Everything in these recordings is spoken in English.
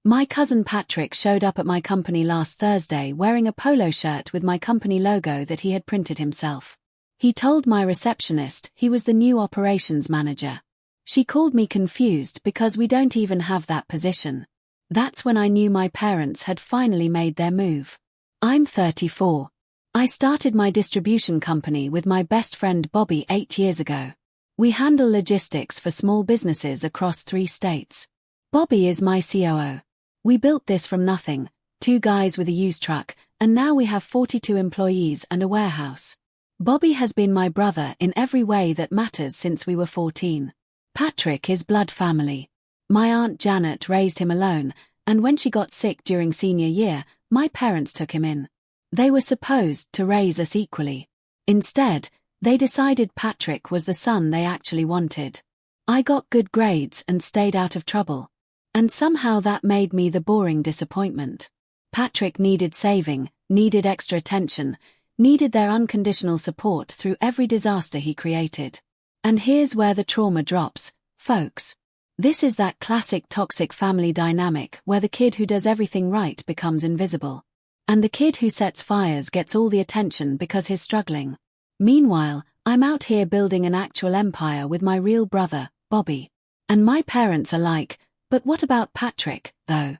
My cousin Patrick showed up at my company last Thursday wearing a polo shirt with my company logo that he had printed himself. He told my receptionist he was the new operations manager. She called me confused because we don't even have that position. That's when I knew my parents had finally made their move. I'm 34. I started my distribution company with my best friend Bobby 8 years ago. We handle logistics for small businesses across 3 states. Bobby is my COO. We built this from nothing, 2 guys with a used truck, and now we have 42 employees and a warehouse. Bobby has been my brother in every way that matters since we were 14. Patrick is blood family. My Aunt Janet raised him alone, and when she got sick during senior year, my parents took him in. They were supposed to raise us equally. Instead, they decided Patrick was the son they actually wanted. I got good grades and stayed out of trouble. And somehow that made me the boring disappointment. Patrick needed saving, needed extra attention, needed their unconditional support through every disaster he created. And here's where the trauma drops, folks. This is that classic toxic family dynamic where the kid who does everything right becomes invisible. And the kid who sets fires gets all the attention because he's struggling. Meanwhile, I'm out here building an actual empire with my real brother, Bobby. And my parents are like, but what about Patrick, though?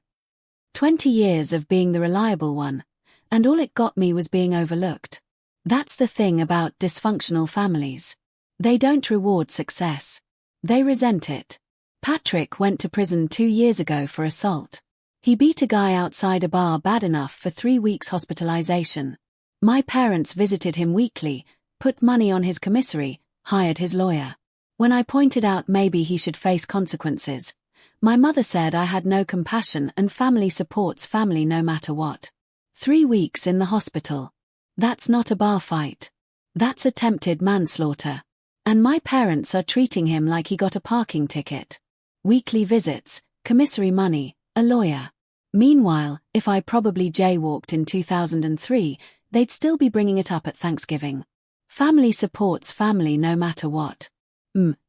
20 years of being the reliable one, and all it got me was being overlooked. That's the thing about dysfunctional families. They don't reward success. They resent it. Patrick went to prison 2 years ago for assault. He beat a guy outside a bar bad enough for 3 weeks hospitalization. My parents visited him weekly, put money on his commissary, hired his lawyer. When I pointed out maybe he should face consequences, my mother said I had no compassion and family supports family no matter what. 3 weeks in the hospital. That's not a bar fight. That's attempted manslaughter. And my parents are treating him like he got a parking ticket. Weekly visits, commissary money, a lawyer. Meanwhile, if I probably jaywalked in 2003, they'd still be bringing it up at Thanksgiving. Family supports family no matter what.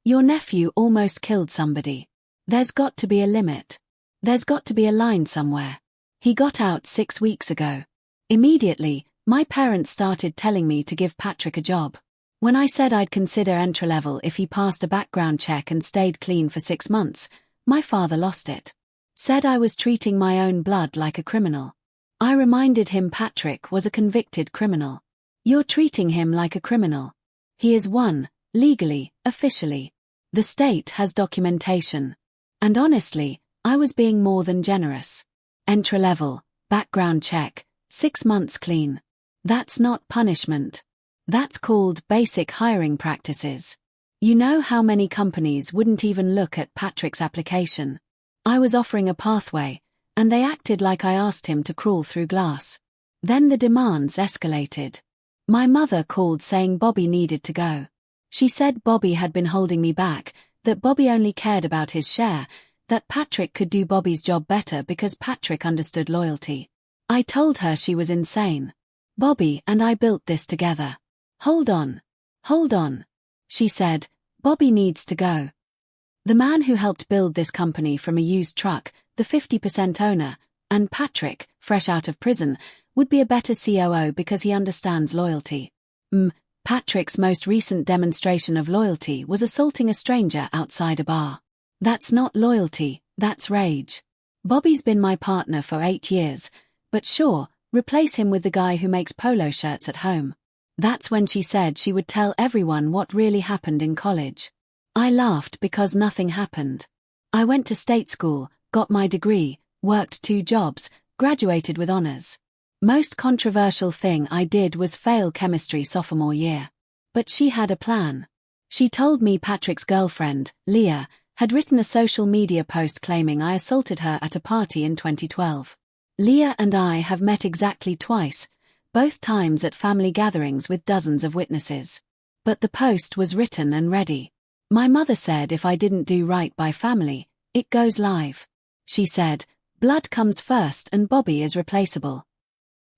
Your nephew almost killed somebody. There's got to be a limit. There's got to be a line somewhere. He got out 6 weeks ago. Immediately, my parents started telling me to give Patrick a job. When I said I'd consider entry-level if he passed a background check and stayed clean for 6 months, my father lost it. Said I was treating my own blood like a criminal. I reminded him Patrick was a convicted criminal. You're treating him like a criminal. He is one, legally, officially. The state has documentation. And honestly, I was being more than generous. Entry-level, background check, 6 months clean. That's not punishment. That's called basic hiring practices. You know how many companies wouldn't even look at Patrick's application? I was offering a pathway, and they acted like I asked him to crawl through glass. Then the demands escalated. My mother called saying Bobby needed to go. She said Bobby had been holding me back, that Bobby only cared about his share, that Patrick could do Bobby's job better because Patrick understood loyalty. I told her she was insane. Bobby and I built this together. Hold on, she said, Bobby needs to go. The man who helped build this company from a used truck, the 50% owner, and Patrick, fresh out of prison, would be a better COO because he understands loyalty. Patrick's most recent demonstration of loyalty was assaulting a stranger outside a bar. That's not loyalty, that's rage. Bobby's been my partner for 8 years, but sure, replace him with the guy who makes polo shirts at home. That's when she said she would tell everyone what really happened in college. I laughed because nothing happened. I went to state school, got my degree, worked 2 jobs, graduated with honors. Most controversial thing I did was fail chemistry sophomore year. But she had a plan. She told me Patrick's girlfriend, Leah, had written a social media post claiming I assaulted her at a party in 2012. Leah and I have met exactly twice, both times at family gatherings with dozens of witnesses. But the post was written and ready. My mother said if I didn't do right by family, it goes live. She said, blood comes first and Bobby is replaceable.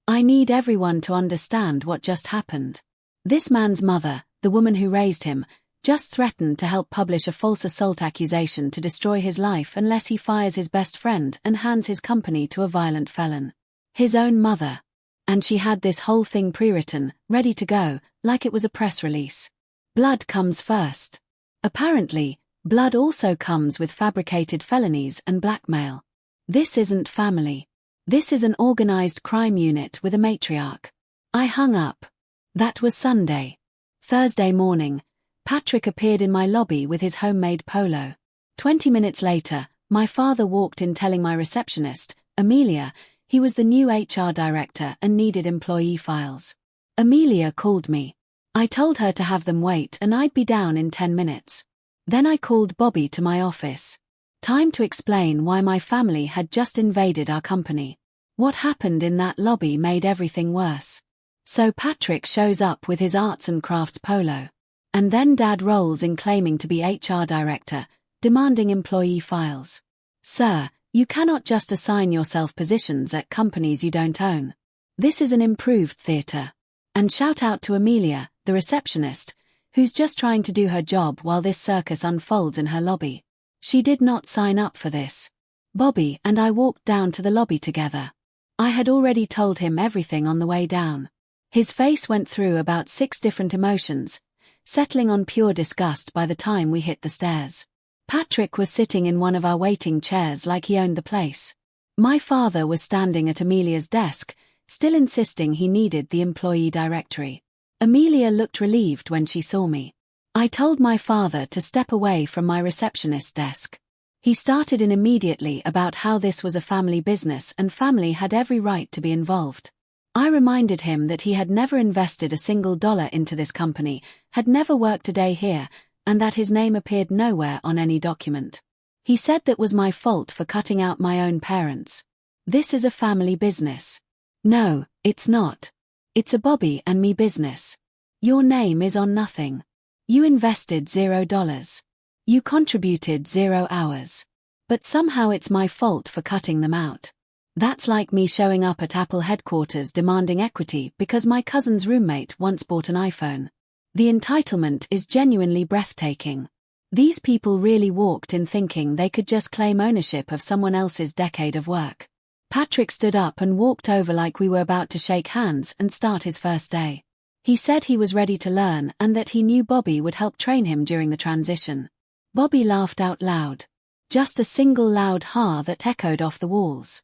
I need everyone to understand what just happened. This man's mother, the woman who raised him, just threatened to help publish a false assault accusation to destroy his life unless he fires his best friend and hands his company to a violent felon. His own mother. And she had this whole thing pre-written, ready to go, like it was a press release. Blood comes first. Apparently, blood also comes with fabricated felonies and blackmail. This isn't family. This is an organized crime unit with a matriarch. I hung up. That was Sunday. Thursday morning, Patrick appeared in my lobby with his homemade polo. 20 minutes later, my father walked in telling my receptionist, Amelia, he was the new HR director and needed employee files. Amelia called me. I told her to have them wait and I'd be down in 10 minutes. Then I called Bobby to my office. Time to explain why my family had just invaded our company. What happened in that lobby made everything worse. So Patrick shows up with his arts and crafts polo. And then Dad rolls in claiming to be HR director, demanding employee files. Sir, you cannot just assign yourself positions at companies you don't own. This is an improved theater. And shout out to Amelia, the receptionist, who's just trying to do her job while this circus unfolds in her lobby. She did not sign up for this. Bobby and I walked down to the lobby together. I had already told him everything on the way down. His face went through about 6 different emotions, settling on pure disgust by the time we hit the stairs. Patrick was sitting in one of our waiting chairs like he owned the place. My father was standing at Amelia's desk, still insisting he needed the employee directory. Amelia looked relieved when she saw me. I told my father to step away from my receptionist's desk. He started in immediately about how this was a family business and family had every right to be involved. I reminded him that he had never invested a single dollar into this company, had never worked a day here, and that his name appeared nowhere on any document. He said that was my fault for cutting out my own parents. This is a family business. No, it's not. It's a Bobby and me business. Your name is on nothing. You invested $0. You contributed 0 hours. But somehow it's my fault for cutting them out. That's like me showing up at Apple headquarters demanding equity because my cousin's roommate once bought an iPhone. The entitlement is genuinely breathtaking. These people really walked in thinking they could just claim ownership of someone else's decade of work. Patrick stood up and walked over like we were about to shake hands and start his first day. He said he was ready to learn and that he knew Bobby would help train him during the transition. Bobby laughed out loud. Just a single loud ha that echoed off the walls.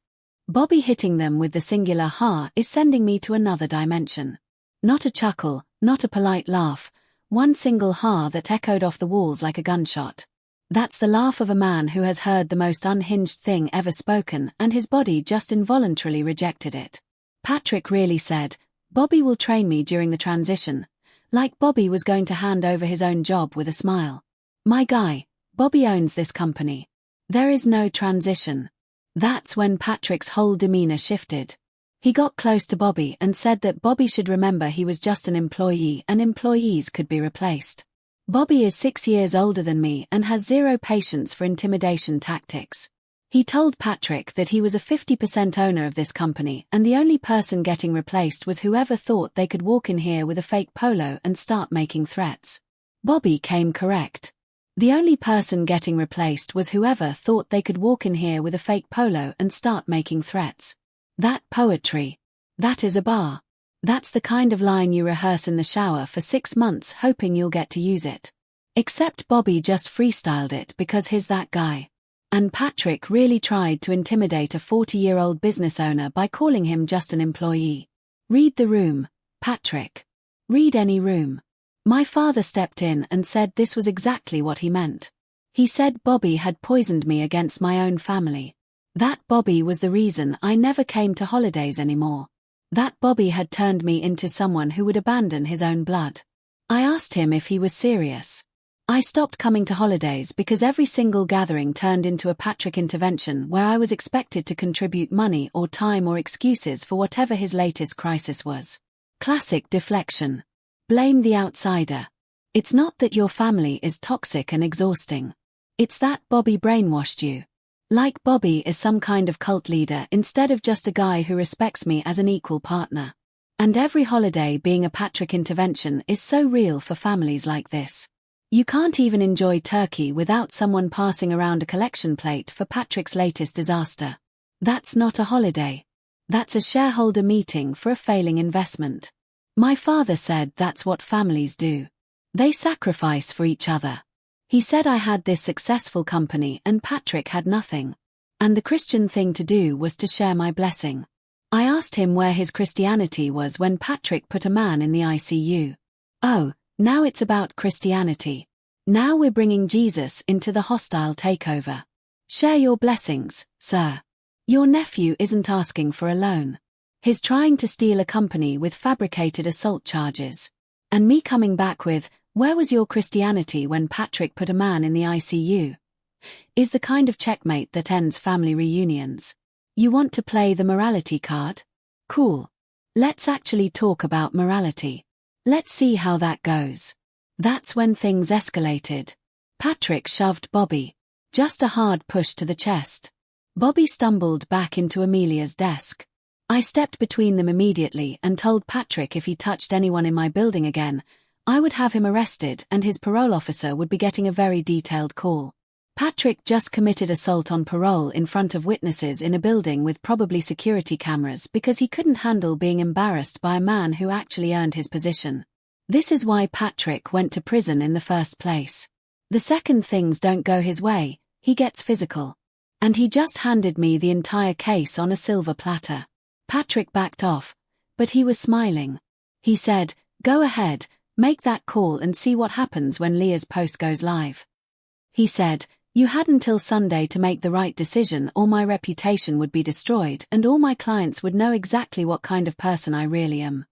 Bobby hitting them with the singular ha is sending me to another dimension. Not a chuckle, not a polite laugh, one single ha that echoed off the walls like a gunshot. That's the laugh of a man who has heard the most unhinged thing ever spoken and his body just involuntarily rejected it. Patrick really said, Bobby will train me during the transition, like Bobby was going to hand over his own job with a smile. My guy, Bobby owns this company. There is no transition. That's when Patrick's whole demeanor shifted. He got close to Bobby and said that Bobby should remember he was just an employee and employees could be replaced. Bobby is 6 years older than me and has zero patience for intimidation tactics. He told Patrick that he was a 50% owner of this company and the only person getting replaced was whoever thought they could walk in here with a fake polo and start making threats. Bobby came correct. The only person getting replaced was whoever thought they could walk in here with a fake polo and start making threats. That poetry. That is a bar. That's the kind of line you rehearse in the shower for 6 months hoping you'll get to use it. Except Bobby just freestyled it because he's that guy. And Patrick really tried to intimidate a 40-year-old business owner by calling him just an employee. Read the room, Patrick. Read any room. My father stepped in and said this was exactly what he meant. He said Bobby had poisoned me against my own family. That Bobby was the reason I never came to holidays anymore. That Bobby had turned me into someone who would abandon his own blood. I asked him if he was serious. I stopped coming to holidays because every single gathering turned into a Patrick intervention where I was expected to contribute money or time or excuses for whatever his latest crisis was. Classic deflection. Blame the outsider. It's not that your family is toxic and exhausting. It's that Bobby brainwashed you. Like Bobby is some kind of cult leader instead of just a guy who respects me as an equal partner. And every holiday being a Patrick intervention is so real for families like this. You can't even enjoy turkey without someone passing around a collection plate for Patrick's latest disaster. That's not a holiday. That's a shareholder meeting for a failing investment. My father said that's what families do. They sacrifice for each other. He said I had this successful company and Patrick had nothing. And the Christian thing to do was to share my blessing. I asked him where his Christianity was when Patrick put a man in the ICU. Oh, now it's about Christianity. Now we're bringing Jesus into the hostile takeover. Share your blessings, sir. Your nephew isn't asking for a loan. He's trying to steal a company with fabricated assault charges. And me coming back with, where was your Christianity when Patrick put a man in the ICU? Is the kind of checkmate that ends family reunions. You want to play the morality card? Cool. Let's actually talk about morality. Let's see how that goes. That's when things escalated. Patrick shoved Bobby. Just a hard push to the chest. Bobby stumbled back into Amelia's desk. I stepped between them immediately and told Patrick if he touched anyone in my building again, I would have him arrested and his parole officer would be getting a very detailed call. Patrick just committed assault on parole in front of witnesses in a building with probably security cameras because he couldn't handle being embarrassed by a man who actually earned his position. This is why Patrick went to prison in the first place. The second things don't go his way, he gets physical. And he just handed me the entire case on a silver platter. Patrick backed off, but he was smiling. He said, "Go ahead, make that call and see what happens when Leah's post goes live." He said, "You had until Sunday to make the right decision or my reputation would be destroyed and all my clients would know exactly what kind of person I really am."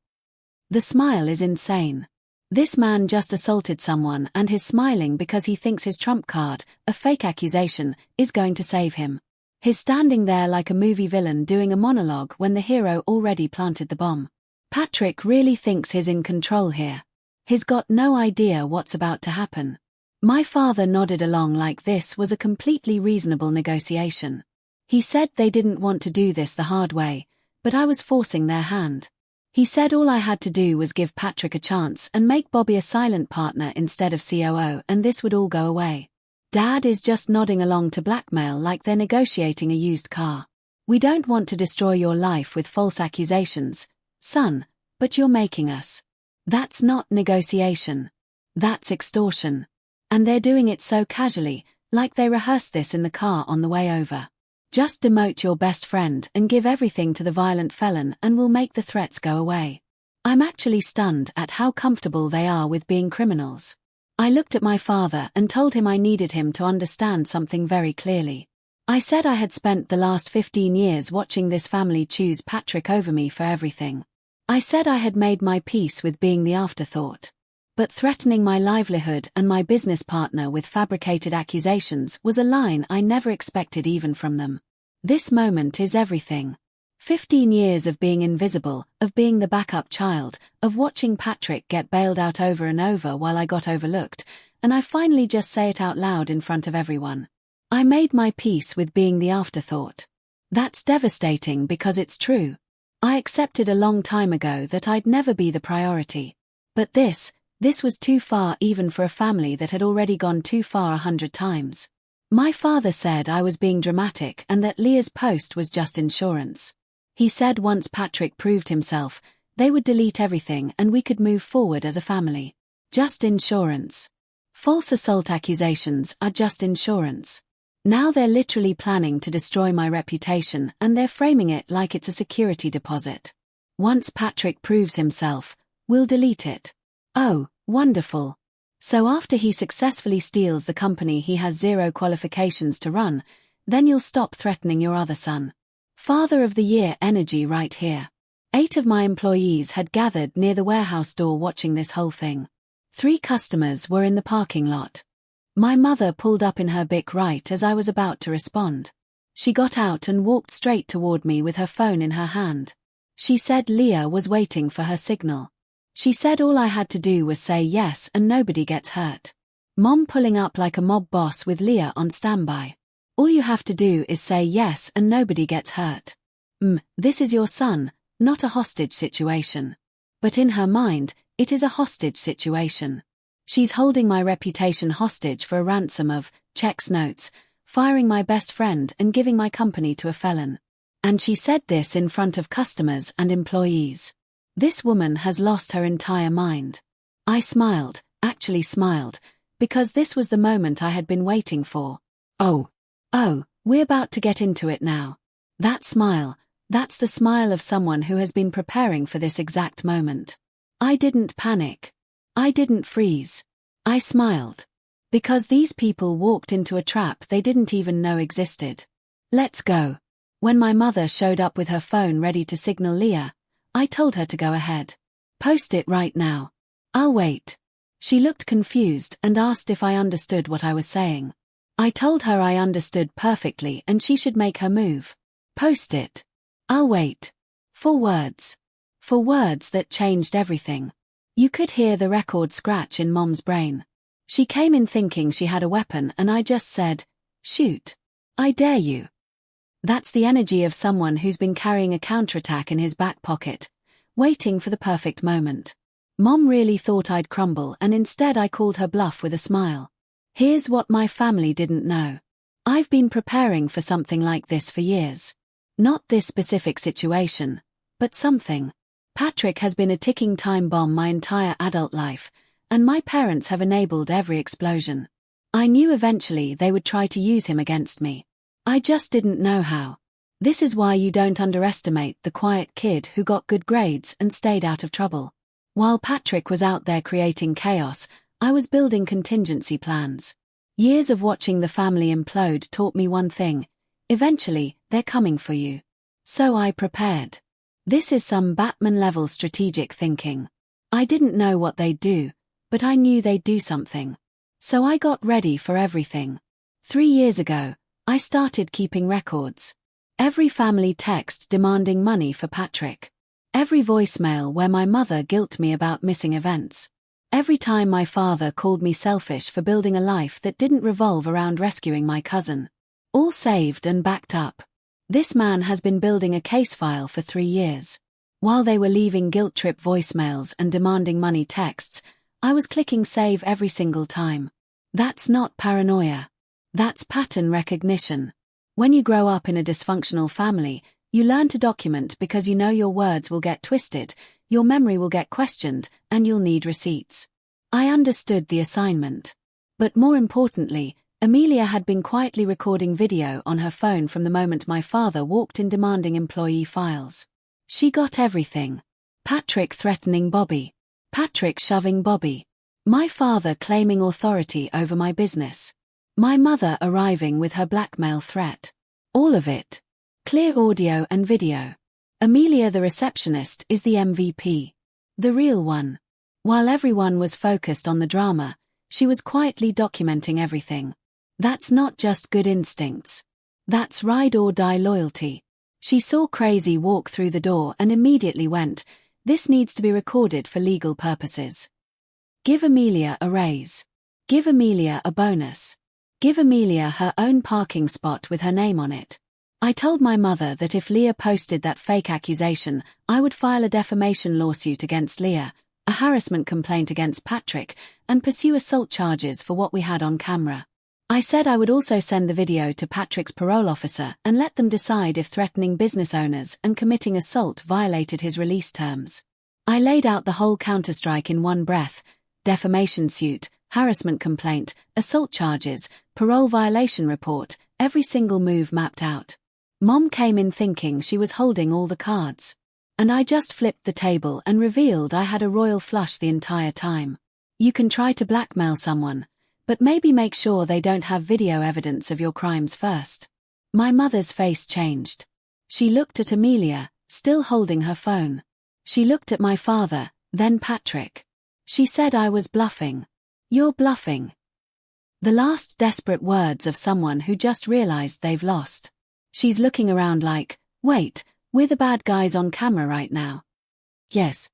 The smile is insane. This man just assaulted someone and he's smiling because he thinks his trump card, a fake accusation, is going to save him. He's standing there like a movie villain doing a monologue when the hero already planted the bomb. Patrick really thinks he's in control here. He's got no idea what's about to happen. My father nodded along like this was a completely reasonable negotiation. He said they didn't want to do this the hard way, but I was forcing their hand. He said all I had to do was give Patrick a chance and make Bobby a silent partner instead of COO and this would all go away. Dad is just nodding along to blackmail like they're negotiating a used car. We don't want to destroy your life with false accusations, son, but you're making us. That's not negotiation. That's extortion. And they're doing it so casually, like they rehearsed this in the car on the way over. Just demote your best friend and give everything to the violent felon and we'll make the threats go away. I'm actually stunned at how comfortable they are with being criminals. I looked at my father and told him I needed him to understand something very clearly. I said I had spent the last 15 years watching this family choose Patrick over me for everything. I said I had made my peace with being the afterthought. But threatening my livelihood and my business partner with fabricated accusations was a line I never expected even from them. This moment is everything. 15 years of being invisible, of being the backup child, of watching Patrick get bailed out over and over while I got overlooked, and I finally just say it out loud in front of everyone. I made my peace with being the afterthought. That's devastating because it's true. I accepted a long time ago that I'd never be the priority. But this was too far even for a family that had already gone too far 100 times. My father said I was being dramatic and that Leah's post was just insurance. He said once Patrick proved himself, they would delete everything and we could move forward as a family. Just insurance. False assault accusations are just insurance. Now they're literally planning to destroy my reputation and they're framing it like it's a security deposit. Once Patrick proves himself, we'll delete it. Oh, wonderful. So after he successfully steals the company he has zero qualifications to run, then you'll stop threatening your other son. Father of the Year energy right here. 8 of my employees had gathered near the warehouse door watching this whole thing. 3 customers were in the parking lot. My mother pulled up in her Bic right as I was about to respond. She got out and walked straight toward me with her phone in her hand. She said Leah was waiting for her signal. She said all I had to do was say yes and nobody gets hurt. Mom pulling up like a mob boss with Leah on standby. All you have to do is say yes and nobody gets hurt. This is your son, not a hostage situation. But in her mind, it is a hostage situation. She's holding my reputation hostage for a ransom of checks notes, firing my best friend and giving my company to a felon. And she said this in front of customers and employees. This woman has lost her entire mind. I smiled, actually smiled, because this was the moment I had been waiting for. Oh, we're about to get into it now. That smile, that's the smile of someone who has been preparing for this exact moment. I didn't panic. I didn't freeze. I smiled. Because these people walked into a trap they didn't even know existed. Let's go. When my mother showed up with her phone ready to signal Leah, I told her to go ahead. Post it right now. I'll wait. She looked confused and asked if I understood what I was saying. I told her I understood perfectly and she should make her move. Post it. I'll wait. 4 words. 4 words that changed everything. You could hear the record scratch in Mom's brain. She came in thinking she had a weapon and I just said, shoot. I dare you. That's the energy of someone who's been carrying a counterattack in his back pocket, waiting for the perfect moment. Mom really thought I'd crumble and instead I called her bluff with a smile. Here's what my family didn't know. I've been preparing for something like this for years. Not this specific situation, but something. Patrick has been a ticking time bomb my entire adult life, and my parents have enabled every explosion. I knew eventually they would try to use him against me. I just didn't know how. This is why you don't underestimate the quiet kid who got good grades and stayed out of trouble. While Patrick was out there creating chaos, I was building contingency plans. Years of watching the family implode taught me one thing. Eventually, they're coming for you. So I prepared. This is some Batman-level strategic thinking. I didn't know what they'd do, but I knew they'd do something. So I got ready for everything. 3 years ago, I started keeping records. Every family text demanding money for Patrick. Every voicemail where my mother guilt me about missing events. Every time my father called me selfish for building a life that didn't revolve around rescuing my cousin. All saved and backed up. This man has been building a case file for 3 years. While they were leaving guilt-trip voicemails and demanding money texts, I was clicking save every single time. That's not paranoia. That's pattern recognition. When you grow up in a dysfunctional family, you learn to document because you know your words will get twisted, your memory will get questioned, and you'll need receipts. I understood the assignment. But more importantly, Amelia had been quietly recording video on her phone from the moment my father walked in demanding employee files. She got everything. Patrick threatening Bobby. Patrick shoving Bobby. My father claiming authority over my business. My mother arriving with her blackmail threat. All of it. Clear audio and video. Amelia the receptionist is the MVP. The real one. While everyone was focused on the drama, she was quietly documenting everything. That's not just good instincts. That's ride-or-die loyalty. She saw Crazy walk through the door and immediately went, "This needs to be recorded for legal purposes. Give Amelia a raise. Give Amelia a bonus. Give Amelia her own parking spot with her name on it." I told my mother that if Leah posted that fake accusation, I would file a defamation lawsuit against Leah, a harassment complaint against Patrick, and pursue assault charges for what we had on camera. I said I would also send the video to Patrick's parole officer and let them decide if threatening business owners and committing assault violated his release terms. I laid out the whole counterstrike in one breath: defamation suit, harassment complaint, assault charges, parole violation report, every single move mapped out. Mom came in thinking she was holding all the cards. And I just flipped the table and revealed I had a royal flush the entire time. You can try to blackmail someone, but maybe make sure they don't have video evidence of your crimes first. My mother's face changed. She looked at Amelia, still holding her phone. She looked at my father, then Patrick. She said I was bluffing. "You're bluffing." The last desperate words of someone who just realized they've lost. She's looking around like, "Wait, we're the bad guys on camera right now." Yes,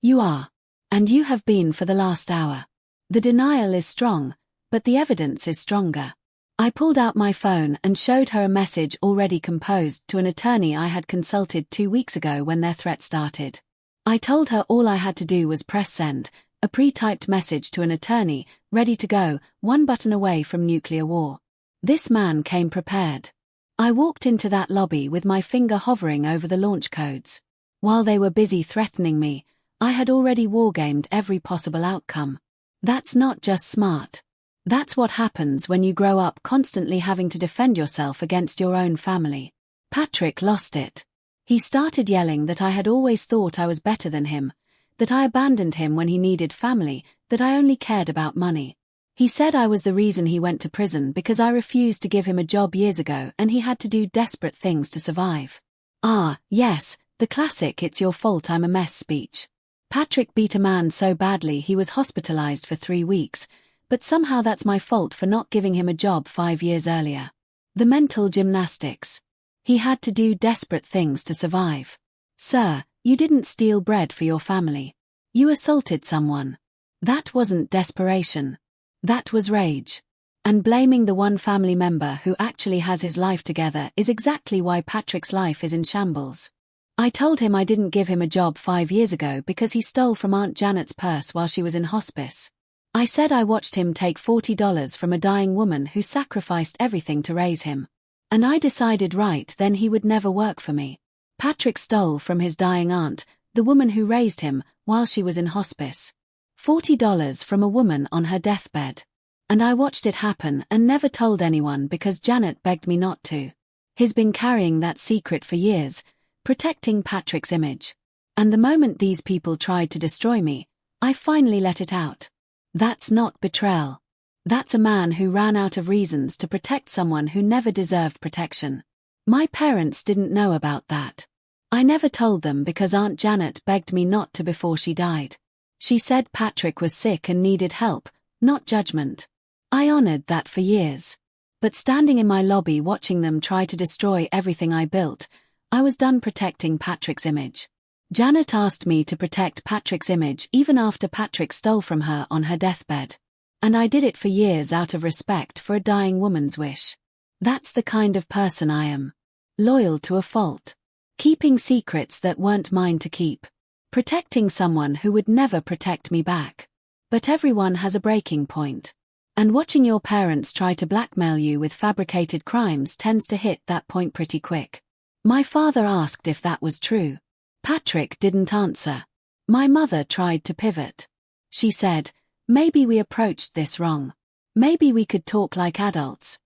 you are. And you have been for the last hour. The denial is strong, but the evidence is stronger. I pulled out my phone and showed her a message already composed to an attorney I had consulted 2 weeks ago when their threat started. I told her all I had to do was press send, A pre-typed message to an attorney, ready to go, one button away from nuclear war. This man came prepared. I walked into that lobby with my finger hovering over the launch codes. While they were busy threatening me, I had already wargamed every possible outcome. That's not just smart. That's what happens when you grow up constantly having to defend yourself against your own family. Patrick lost it. He started yelling that I had always thought I was better than him, that I abandoned him when he needed family, that I only cared about money. He said I was the reason he went to prison because I refused to give him a job years ago and he had to do desperate things to survive. Ah, yes, the classic "it's your fault I'm a mess" speech. Patrick beat a man so badly he was hospitalized for 3 weeks, but somehow that's my fault for not giving him a job 5 years earlier. The mental gymnastics. He had to do desperate things to survive. Sir, you didn't steal bread for your family. You assaulted someone. That wasn't desperation. That was rage. And blaming the one family member who actually has his life together is exactly why Patrick's life is in shambles. I told him I didn't give him a job 5 years ago because he stole from Aunt Janet's purse while she was in hospice. I said I watched him take $40 from a dying woman who sacrificed everything to raise him. And I decided right then he would never work for me. Patrick stole from his dying aunt, the woman who raised him, while she was in hospice. $40 from a woman on her deathbed. And I watched it happen and never told anyone because Janet begged me not to. He's been carrying that secret for years, protecting Patrick's image. And the moment these people tried to destroy me, I finally let it out. That's not betrayal. That's a man who ran out of reasons to protect someone who never deserved protection. My parents didn't know about that. I never told them because Aunt Janet begged me not to before she died. She said Patrick was sick and needed help, not judgment. I honored that for years. But standing in my lobby watching them try to destroy everything I built, I was done protecting Patrick's image. Janet asked me to protect Patrick's image even after Patrick stole from her on her deathbed. And I did it for years out of respect for a dying woman's wish. That's the kind of person I am. Loyal to a fault. Keeping secrets that weren't mine to keep. Protecting someone who would never protect me back. But everyone has a breaking point. And watching your parents try to blackmail you with fabricated crimes tends to hit that point pretty quick. My father asked if that was true. Patrick didn't answer. My mother tried to pivot. She said, "Maybe we approached this wrong. Maybe we could talk like adults."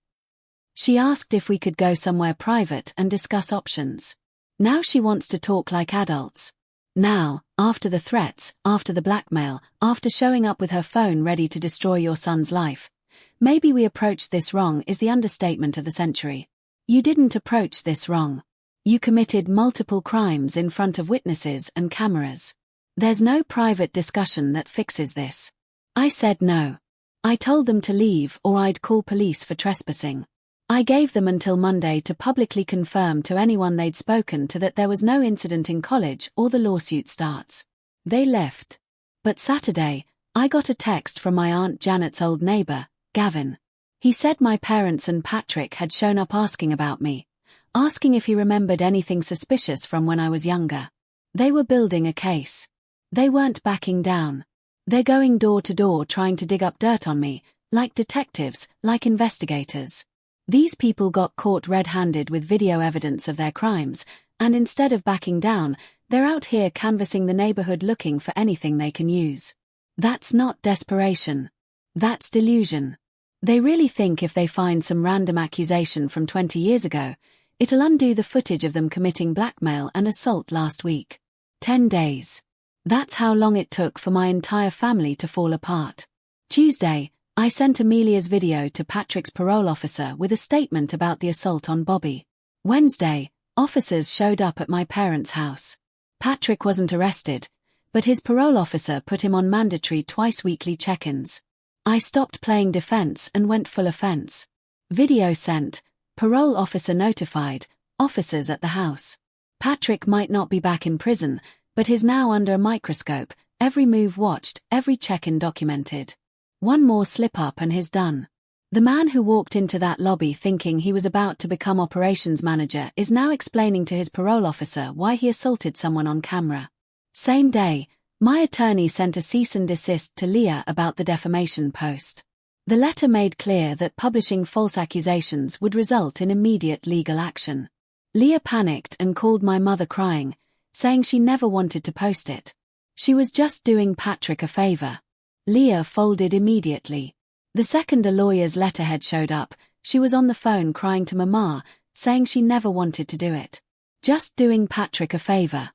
She asked if we could go somewhere private and discuss options. Now she wants to talk like adults. Now, after the threats, after the blackmail, after showing up with her phone ready to destroy your son's life. Maybe we approached this wrong is the understatement of the century. You didn't approach this wrong. You committed multiple crimes in front of witnesses and cameras. There's no private discussion that fixes this. I said no. I told them to leave or I'd call police for trespassing. I gave them until Monday to publicly confirm to anyone they'd spoken to that there was no incident in college or the lawsuit starts. They left. But Saturday, I got a text from my Aunt Janet's old neighbor, Gavin. He said my parents and Patrick had shown up asking about me, asking if he remembered anything suspicious from when I was younger. They were building a case. They weren't backing down. They're going door to door trying to dig up dirt on me, like detectives, like investigators. These people got caught red-handed with video evidence of their crimes, and instead of backing down, they're out here canvassing the neighborhood looking for anything they can use. That's not desperation. That's delusion. They really think if they find some random accusation from 20 years ago, it'll undo the footage of them committing blackmail and assault last week. 10 days. That's how long it took for my entire family to fall apart. Tuesday, I sent Amelia's video to Patrick's parole officer with a statement about the assault on Bobby. Wednesday, officers showed up at my parents' house. Patrick wasn't arrested, but his parole officer put him on mandatory twice-weekly check-ins. I stopped playing defense and went full offense. Video sent, parole officer notified, officers at the house. Patrick might not be back in prison, but he's now under a microscope, every move watched, every check-in documented. One more slip-up and he's done. The man who walked into that lobby thinking he was about to become operations manager is now explaining to his parole officer why he assaulted someone on camera. Same day, My attorney sent a cease and desist to Leah about the defamation post. The letter made clear that publishing false accusations would result in immediate legal action. Leah panicked and called my mother crying, saying she never wanted to post it. She was just doing Patrick a favor. Leah folded immediately. The second a lawyer's letterhead showed up, she was on the phone crying to Mama, saying she never wanted to do it. Just doing Patrick a favor.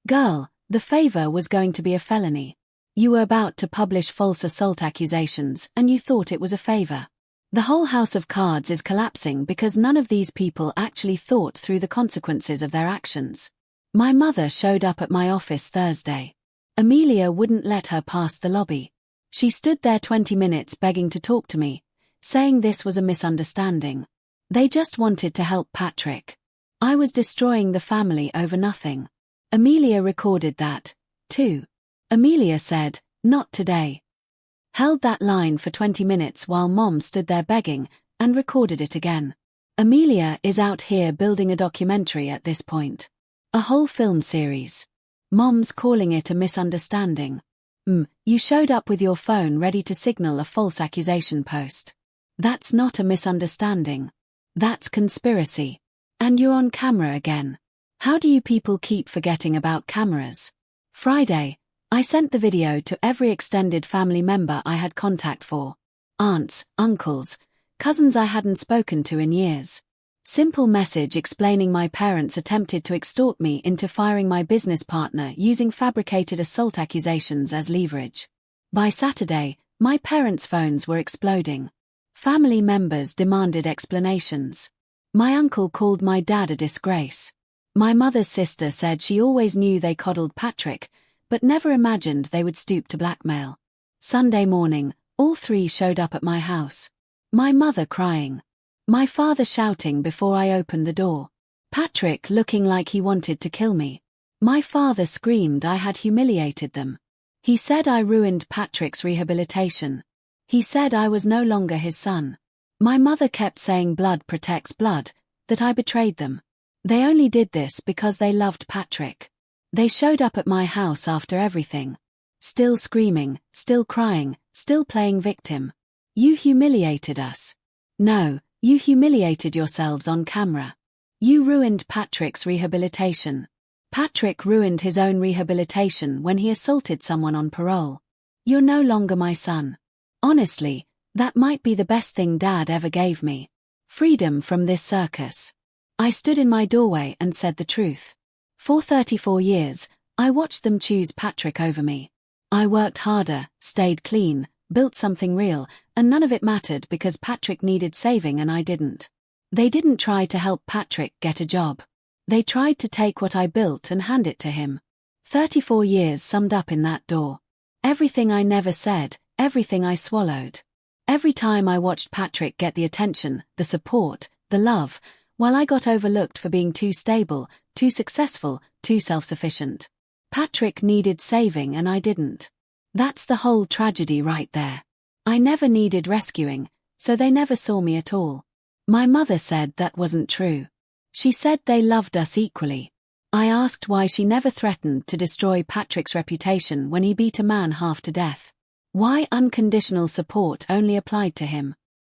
Girl, the favor was going to be a felony. You were about to publish false assault accusations and you thought it was a favor. The whole house of cards is collapsing because none of these people actually thought through the consequences of their actions. My mother showed up at my office Thursday. Amelia wouldn't let her past the lobby. She stood there 20 minutes begging to talk to me, saying this was a misunderstanding. They just wanted to help Patrick. I was destroying the family over nothing. Amelia recorded that, too. Amelia said, "Not today." Held that line for 20 minutes while Mom stood there begging, and recorded it again. Amelia is out here building a documentary at this point. A whole film series. Mom's calling it a misunderstanding. You showed up with your phone ready to signal a false accusation post. That's not a misunderstanding. That's conspiracy. And you're on camera again. How do you people keep forgetting about cameras? Friday, I sent the video to every extended family member I had contact for. Aunts, uncles, cousins I hadn't spoken to in years. Simple message explaining my parents attempted to extort me into firing my business partner using fabricated assault accusations as leverage. By Saturday, my parents' phones were exploding. Family members demanded explanations. My uncle called my dad a disgrace. My mother's sister said she always knew they coddled Patrick, but never imagined they would stoop to blackmail. Sunday morning, all three showed up at my house. My mother crying. My father shouting before I opened the door. Patrick looking like he wanted to kill me. My father screamed I had humiliated them. He said I ruined Patrick's rehabilitation. He said I was no longer his son. My mother kept saying blood protects blood, that I betrayed them. They only did this because they loved Patrick. They showed up at my house after everything. Still screaming, still crying, still playing victim. You humiliated us. No. You humiliated yourselves on camera. You ruined Patrick's rehabilitation. Patrick ruined his own rehabilitation when he assaulted someone on parole. You're no longer my son. Honestly, that might be the best thing Dad ever gave me. Freedom from this circus. I stood in my doorway and said the truth. For 34 years, I watched them choose Patrick over me. I worked harder, stayed clean, built something real, and none of it mattered because Patrick needed saving and I didn't. They didn't try to help Patrick get a job. They tried to take what I built and hand it to him. 34 years summed up in that door. Everything I never said, everything I swallowed. Every time I watched Patrick get the attention, the support, the love, while I got overlooked for being too stable, too successful, too self-sufficient. Patrick needed saving and I didn't. That's the whole tragedy right there. I never needed rescuing, so they never saw me at all. My mother said that wasn't true. She said they loved us equally. I asked why she never threatened to destroy Patrick's reputation when he beat a man half to death. Why unconditional support only applied to him.